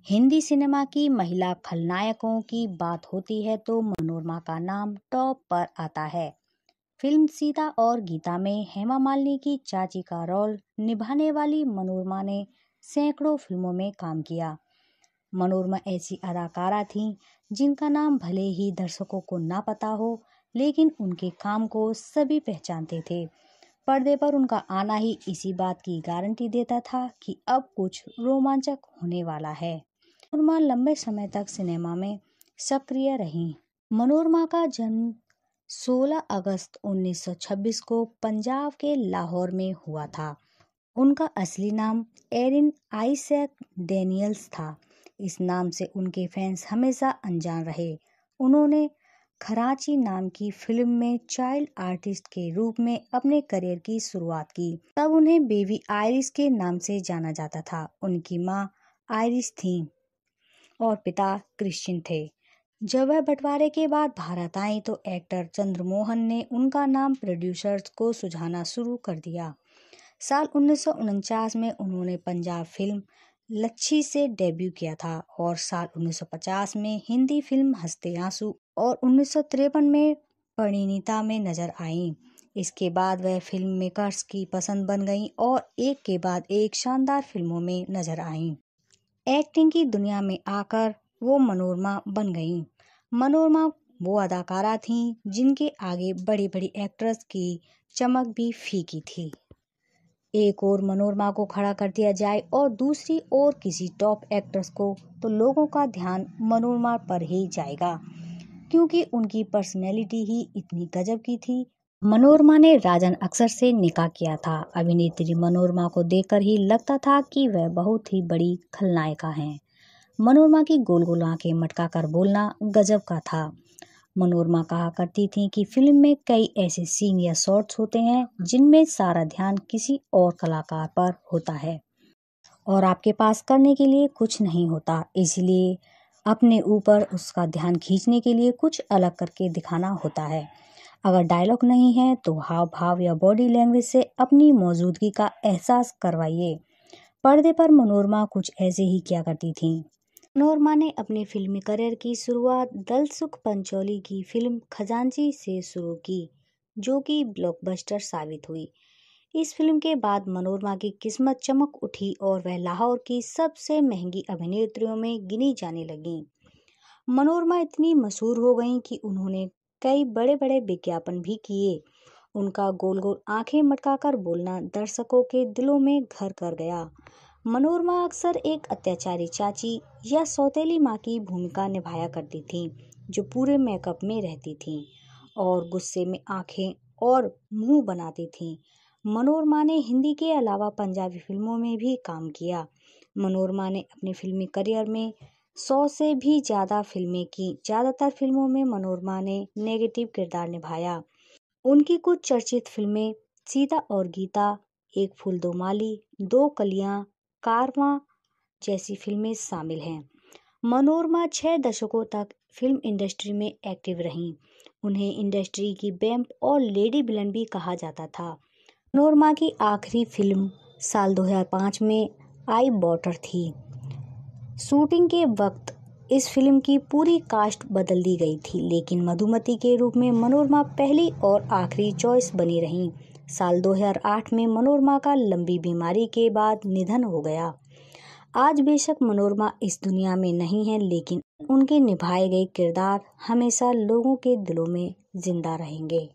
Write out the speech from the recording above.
Hindi cinema की महिला खलनायकों की बात होती है तो मनोरमा का नाम टॉप पर आता है। फिल्म सीता और गीता में हेमा मालिनी की चाची का रोल निभाने वाली मनोरमा ने सैकड़ों फिल्मों में काम किया। मनोरमा ऐसी अदाकारा थीं जिनका नाम भले ही दर्शकों को ना पता हो, लेकिन उनके काम को सभी पहचानते थे। पर्दे पर उनका आना ही इसी बात की गारंटी देता था कि अब कुछ रोमांचक होने वाला है। मनोरमा लंबे समय तक सिनेमा में सक्रिय रहीं। मनोरमा का जन्म 16 अगस्त 1926 को पंजाब के लाहौर में हुआ था। उनका असली नाम एरिन आइजैक डैनियल्स था। इस नाम से उनके फैंस हमेशा अनजान रहे। उन्होंने खराची नाम की फिल्म में चाइल्ड आर्टिस्ट के रूप में अपने करियर की शुरुआत की। तब उन्हें बेबी आयरिश के नाम से जाना जाता था। उनकी मां आयरिश थीं और पिता क्रिश्चियन थे। जब वह बंटवारे के बाद भारत आई तो एक्टर चंद्रमोहन ने उनका नाम प्रोड्यूसर्स को सुझाना शुरू कर दिया। साल 1949 में उन्होंने पंजाब फिल्म लच्छी से डेब्यू किया था और साल 1950 में हिंदी फिल्म हंसते आंसू और 1953 में परिणीता में नजर आईं। इसके बाद वह फिल्म मेकर्स की पसंद बन गईं और एक के बाद एक शानदार फिल्मों में नजर आईं। एक्टिंग की दुनिया में आकर वो मनोरमा बन गईं। मनोरमा वो अदाकारा थीं जिनके आगे बड़ी बड़ी एक्ट्रेस की चमक भी फीकी थी। एक और मनोरमा को खड़ा कर दिया जाए और दूसरी ओर किसी टॉप एक्ट्रेस को, तो लोगों का ध्यान मनोरमा पर ही जाएगा, क्योंकि उनकी पर्सनैलिटी ही इतनी गजब की थी। मनोरमा ने राजन अख्तर से निकाह किया था। अभिनेत्री मनोरमा को देखकर ही लगता था कि वह बहुत ही बड़ी खलनायिका हैं। मनोरमा की गोल गोल आंखें मटकाकर बोलना गजब का था। मनोरमा कहा करती थीं कि फिल्म में कई ऐसे सीन या शॉट्स होते हैं जिनमें सारा ध्यान किसी और कलाकार पर होता है और आपके पास करने के लिए कुछ नहीं होता, इसलिए अपने ऊपर उसका ध्यान खींचने के लिए कुछ अलग करके दिखाना होता है। अगर डायलॉग नहीं है तो हाव भाव या बॉडी लैंग्वेज से अपनी मौजूदगी का एहसास करवाइए। पर्दे पर मनोरमा कुछ ऐसे ही किया करती थीं। मनोरमा ने अपने फिल्मी करियर की शुरुआत दलसुख पंचोली की फिल्म खजांची से शुरू की, जो कि ब्लॉकबस्टर साबित हुई। इस फिल्म के बाद मनोरमा की किस्मत चमक उठी और वह लाहौर की सबसे महंगी अभिनेत्रियों में गिनी जाने लगीं। मनोरमा इतनी मशहूर हो गईं कि उन्होंने कई बड़े बड़े विज्ञापन भी किए। उनका गोल गोल आंखें मटकाकर बोलना दर्शकों के दिलों में घर कर गया। मनोरमा अक्सर एक अत्याचारी चाची या सौतेली माँ की भूमिका निभाया करती थीं, जो पूरे मेकअप में रहती थीं और गुस्से में आंखें और मुंह बनाती थीं। मनोरमा ने हिंदी के अलावा पंजाबी फिल्मों में भी काम किया। मनोरमा ने अपने फिल्मी करियर में 100 से भी ज़्यादा फिल्में की। ज़्यादातर फिल्मों में मनोरमा ने नेगेटिव किरदार निभाया। उनकी कुछ चर्चित फिल्में सीता और गीता, एक फूल दो माली, दो कलियां, कारवां जैसी फिल्में शामिल हैं। मनोरमा 6 दशकों तक फिल्म इंडस्ट्री में एक्टिव रहीं। उन्हें इंडस्ट्री की वैम्प और लेडी विलन भी कहा जाता था। मनोरमा की आखिरी फिल्म साल 2005 में आई वॉटर थी। शूटिंग के वक्त इस फिल्म की पूरी कास्ट बदल दी गई थी, लेकिन मधुमती के रूप में मनोरमा पहली और आखिरी चॉइस बनी रहीं। साल 2008 में मनोरमा का लंबी बीमारी के बाद निधन हो गया। आज बेशक मनोरमा इस दुनिया में नहीं है, लेकिन उनके निभाए गए किरदार हमेशा लोगों के दिलों में जिंदा रहेंगे।